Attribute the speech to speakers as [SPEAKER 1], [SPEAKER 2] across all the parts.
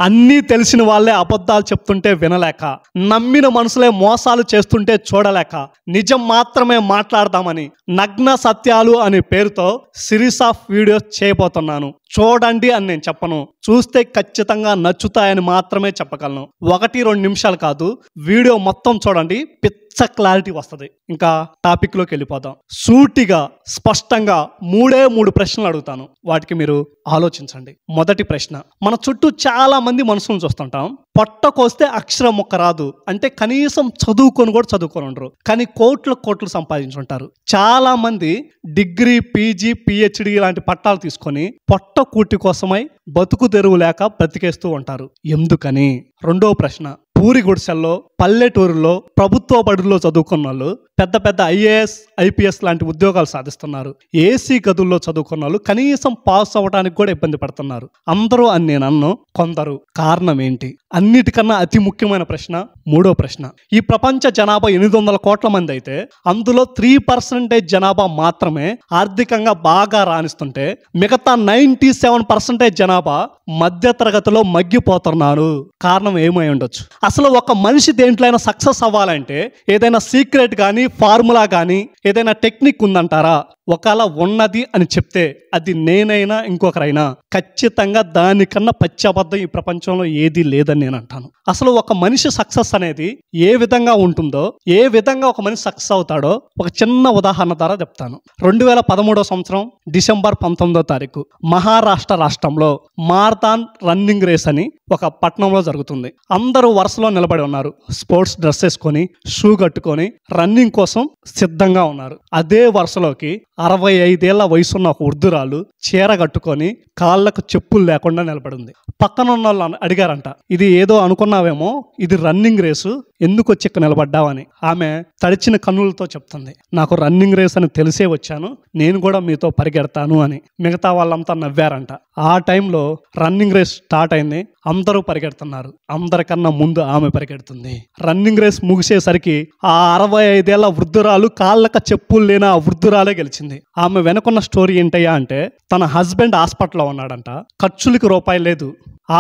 [SPEAKER 1] అన్నీ తెలిసిన వాళ్ళే అబద్ధాలు చెప్తుంటే వినలేక, నమ్మిన మనసులే మోసాలు చేస్తుంటే చూడలేక, నిజం మాత్రమే మాట్లాడదామని నగ్న సత్యాలు అనే పేరుతో సిరీస్ ఆఫ్ వీడియోస్ చేయబోతున్నాను. చూడండి అని నేను చెప్పను, చూస్తే ఖచ్చితంగా నచ్చుతాయని మాత్రమే చెప్పగలను. 1-2 నిమిషాలు కాదు, వీడియో మొత్తం చూడండి, పిచ్చ క్లారిటీ వస్తుంది. ఇంకా టాపిక్లోకి వెళ్ళిపోదాం. సూటిగా స్పష్టంగా 3 ప్రశ్నలు అడుగుతాను, వాటికి మీరు ఆలోచించండి. మొదటి ప్రశ్న, మన చుట్టూ చాలా మంది మనుషులను చూస్తుంటాం. పొట్టకొస్తే అక్షరం ముక్క రాదు అంటే కనీసం చదువుకొని కూడా చదువుకొని ఉండరు, కానీ కోట్లు సంపాదించుంటారు. చాలా మంది డిగ్రీ, పీజీ, పిహెచ్డి లాంటి పట్టాలు తీసుకొని పొట్ట కూటి కోసమై బతుకు తెరువు లేక బ్రతికేస్తూ ఉంటారు. ఎందుకని? రెండో ప్రశ్న, పూరి గుడిసెల్లో, పల్లెటూరులో, ప్రభుత్వ బడుల్లో చదువుకున్న వాళ్ళు పెద్ద ఐఏఎస్, ఐపీఎస్ లాంటి ఉద్యోగాలు సాధిస్తున్నారు. ఏసీ గదుల్లో చదువుకున్న వాళ్ళు కనీసం పాస్ అవ్వడానికి కూడా ఇబ్బంది పడుతున్నారు. అందరూ అని నేను అన్ను, కొందరు. కారణం ఏంటి? అన్నిటికన్నా అతి ముఖ్యమైన ప్రశ్న, మూడో ప్రశ్న. ఈ ప్రపంచ జనాభా 800 కోట్ల మంది అయితే అందులో 3% జనాభా మాత్రమే ఆర్థికంగా బాగా రాణిస్తుంటే మిగతా 97% జనాభా మధ్య తరగతిలో మగ్గిపోతున్నారు. కారణం ఏమై ఉండొచ్చు? అసలు ఒక మనిషి దేంట్లైనా సక్సెస్ అవ్వాలంటే ఏదైనా సీక్రెట్ కానీ, ఫార్ములా కానీ, ఏదైనా టెక్నిక్ ఉందంటారా? ఒకవేళ ఉన్నది అని చెప్తే అది నేనైనా ఇంకొకరైనా ఖచ్చితంగా దానికన్నా పచ్చి అబద్ధం ఈ ప్రపంచంలో ఏది లేదని నేను అంటాను. అసలు ఒక మనిషి సక్సెస్ అనేది ఏ విధంగా ఉంటుందో, ఏ విధంగా ఒక మనిషి సక్సెస్ అవుతాడో ఒక చిన్న ఉదాహరణ ద్వారా చెప్తాను. 2013 సంవత్సరం డిసెంబర్ 19వ తారీఖు మహారాష్ట్ర రాష్ట్రంలో మారథాన్ రన్నింగ్ రేస్ అని ఒక పట్టణంలో జరుగుతుంది. అందరూ వరుసలో నిలబడి ఉన్నారు. స్పోర్ట్స్ డ్రెస్ వేసుకొని, షూ కట్టుకొని రన్నింగ్ కోసం సిద్ధంగా ఉన్నారు. అదే వరుసలోకి 65 ఏళ్ల వయసున్న ఒక వృద్ధురాలు చీర కట్టుకొని కాళ్ళకు చెప్పులు లేకుండా నిలబడింది. పక్కన ఉన్న వాళ్ళు అడిగారంట, ఇది ఏదో అనుకున్నావేమో, ఇది రన్నింగ్ రేసు, ఎందుకు వచ్చి ఇక్కడ నిలబడ్డావని. ఆమె తడిచిన కన్నులతో చెప్తుంది, నాకు రన్నింగ్ రేస్ అని తెలిసే వచ్చాను, నేను కూడా మీతో పరిగెడతాను అని. మిగతా వాళ్ళంతా నవ్వారంట. ఆ టైంలో రన్నింగ్ రేస్ స్టార్ట్ అయింది. అందరూ పరిగెడుతున్నారు. అందరికన్నా ముందు ఆమె పరిగెడుతుంది. రన్నింగ్ రేస్ ముగిసేసరికి ఆ 65 ఏళ్ల వృద్ధురాలు, కాళ్ళక చెప్పులు లేని ఆ వృద్ధురాలే గెలిచింది. ఆమె వెనుకున్న స్టోరీ ఏంటయ్యా అంటే, తన హస్బెండ్ హాస్పిటల్లో ఉన్నాడంట, ఖర్చులకి రూపాయి లేదు,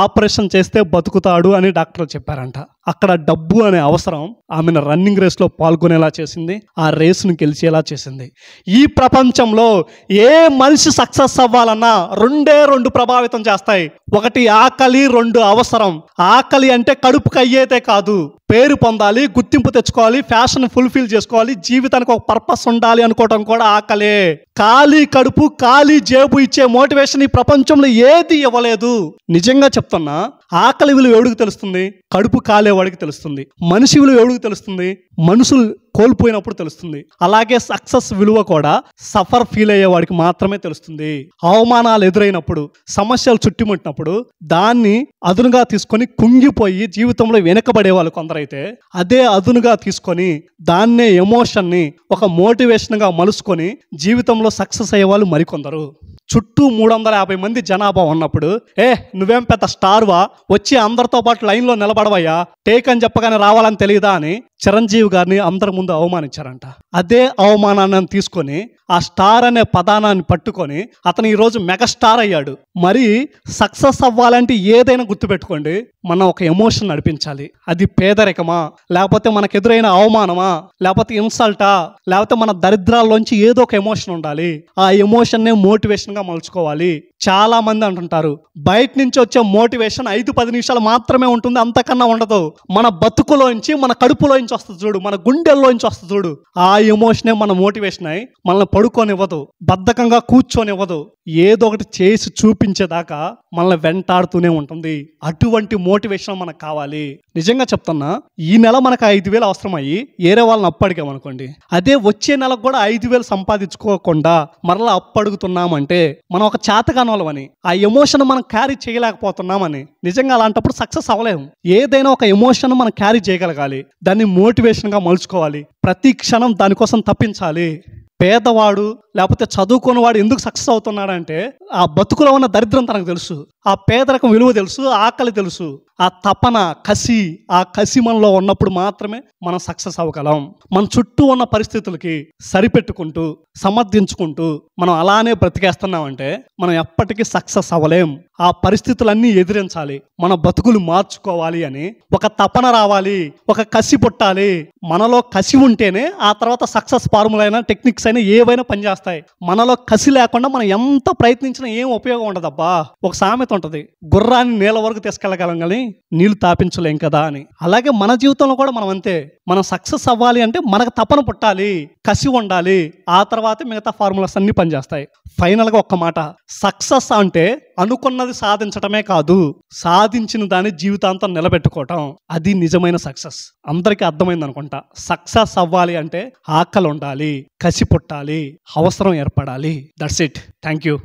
[SPEAKER 1] ఆపరేషన్ చేస్తే బతుకుతాడు అని డాక్టర్లు చెప్పారంట. అక్కడ డబ్బు అనే అవసరం ఆమెను రన్నింగ్ రేస్లో పాల్గొనేలా చేసింది, ఆ రేసును గెలిచేలా చేసింది. ఈ ప్రపంచంలో ఏ మనిషి సక్సెస్ అవ్వాలన్నా 2 ప్రభావితం చేస్తాయి. 1 ఆకలి, 2 అవసరం. ఆకలి అంటే కడుపుకి అయ్యేదే కాదు, పేరు పొందాలి, గుర్తింపు తెచ్చుకోవాలి, ఫ్యాషన్ ఫుల్ఫిల్ చేసుకోవాలి, జీవితానికి ఒక పర్పస్ ఉండాలి అనుకోవటం కూడా ఆకలే. ఖాళీ కడుపు, ఖాళీ జేబు ఇచ్చే మోటివేషన్ ఈ ప్రపంచంలో ఏది ఇవ్వలేదు. నిజంగా చెప్తున్నా, ఆకలి విలువ ఎవడికి తెలుస్తుంది? కడుపు కాలేవాడికి తెలుస్తుంది. మనిషి విలువ ఎవడికి తెలుస్తుంది? మనుషులు కోల్పోయినప్పుడు తెలుస్తుంది. అలాగే సక్సెస్ విలువ కూడా సఫర్ ఫీల్ అయ్యేవాడికి మాత్రమే తెలుస్తుంది. అవమానాలు ఎదురైనప్పుడు, సమస్యలు చుట్టుముట్టినప్పుడు దాన్ని అదునుగా తీసుకొని కుంగిపోయి జీవితంలో వెనకబడే వాళ్ళు కొందరైతే, అదే అదునుగా తీసుకొని దాన్నే ఎమోషన్ని ఒక మోటివేషన్గా మలుసుకొని జీవితంలో సక్సెస్ అయ్యే వాళ్ళు మరికొందరు. చుట్టూ 350 మంది జనాభా ఉన్నప్పుడు, నువ్వేం పెద్ద స్టార్వా, వచ్చి అందరితో పాటు లైన్లో నిలబడవయ్యా, టేక్ అని చెప్పగానే రావాలని తెలియదా అని చిరంజీవి గారిని అందరి ముందు అవమానించారంట. అదే అవమానాన్ని తీసుకొని ఆ స్టార్ అనే పదానాన్ని పట్టుకొని అతను ఈరోజు మెగాస్టార్ అయ్యాడు. మరి సక్సెస్ అవ్వాలంటే ఏదైనా గుర్తుపెట్టుకోండి, మనం ఒక ఎమోషన్ నడిపించాలి. అది పేదరికమా, లేకపోతే మనకు ఎదురైన అవమానమా, లేకపోతే ఇన్సల్టా, లేకపోతే మన దరిద్రాల్లోంచి ఏదో ఒక ఎమోషన్ ఉండాలి. ఆ ఎమోషన్నే మోటివేషన్గా మలుచుకోవాలి. చాలా మంది అంటుంటారు, బయట నుంచి వచ్చే మోటివేషన్ 5-10 నిమిషాలు మాత్రమే ఉంటుంది, అంతకన్నా ఉండదు. మన బతుకులోంచి, మన కడుపులోంచి వస్తుంది చూడు, మన గుండెల్లోంచి వస్తుంది చూడు, ఆ ఎమోషనే మన మోటివేషన్ అయి మనల్ని పడుకోనివ్వదు, బద్ధకంగా కూర్చొనివ్వదు, ఏదో ఒకటి చేసి చూపించేదాకా మనల్ని వెంటాడుతూనే ఉంటుంది. అటువంటి మోటివేషన్ మనకు కావాలి. నిజంగా చెప్తున్నా, ఈ నెల మనకు 5,000 అవసరం అయ్యి ఏరే వాళ్ళని అప్పడిగామనుకోండి, అదే వచ్చే నెలకు కూడా 5,000 సంపాదించుకోకుండా మరలా అప్పడుగుతున్నామంటే మనం ఒక చేతగాని వాళ్ళమని, ఆ ఎమోషన్ మనం క్యారీ చేయలేకపోతున్నామని. నిజంగా అలాంటప్పుడు సక్సెస్ అవ్వలేము. ఏదైనా ఒక ఎమోషన్ మనం క్యారీ చేయగలగాలి, దాన్ని మోటివేషన్గా మలుచుకోవాలి, ప్రతి క్షణం దానికోసం తప్పించాలి. పేదవాడు లేకపోతే చదువుకున్నవాడు ఎందుకు సక్సెస్ అవుతున్నాడంటే ఆ బతుకులో ఉన్న దరిద్రం తనకు తెలుసు, ఆ పేదరికం విలువ తెలుసు, ఆకలి తెలుసు, ఆ తపన, కసి, ఆ కసి మనలో ఉన్నప్పుడు మాత్రమే మనం సక్సెస్ అవ్వగలం. మన చుట్టూ ఉన్న పరిస్థితులకి సరిపెట్టుకుంటూ సమర్థించుకుంటూ మనం అలానే బ్రతికేస్తున్నామంటే మనం ఎప్పటికీ సక్సెస్ అవ్వలేం. ఆ పరిస్థితులన్నీ ఎదిరించాలి, మన బతుకులు మార్చుకోవాలి అని ఒక తపన రావాలి, ఒక కసి పుట్టాలి. మనలో కసి ఉంటేనే ఆ తర్వాత సక్సెస్ ఫార్ములా అయినా టెక్నిక్స్ అయినా ఏవైనా పనిచేస్తాయి. మనలో కసి లేకుండా మనం ఎంత ప్రయత్నించినా ఏం ఉపయోగం ఉండదబ్బా. ఒక సామెత ఉంటుంది, గుర్రాన్ని నీళ్ళ వరకు తీసుకెళ్ళగలం కానీ నీళ్లు తాపించలేం కదా అని. అలాగే మన జీవితంలో కూడా మనం అంతే. మనం సక్సెస్ అవ్వాలి అంటే మనకు తపన పుట్టాలి, కసి ఉండాలి. ఆ తర్వాత మిగతా ఫార్ములాస్ అన్ని పనిచేస్తాయి. ఫైనల్గా ఒక్క మాట, సక్సెస్ అంటే అనుకున్నది సాధించటమే కాదు, సాధించిన దాన్ని జీవితాంతం నిలబెట్టుకోవటం. అది నిజమైన సక్సెస్. అందరికీ అర్థమైంది అనుకుంటా. సక్సెస్ అవ్వాలి అంటే ఆకలి ఉండాలి, కసి పుట్టాలి, అవసరం ఏర్పడాలి. That's it. Thank you.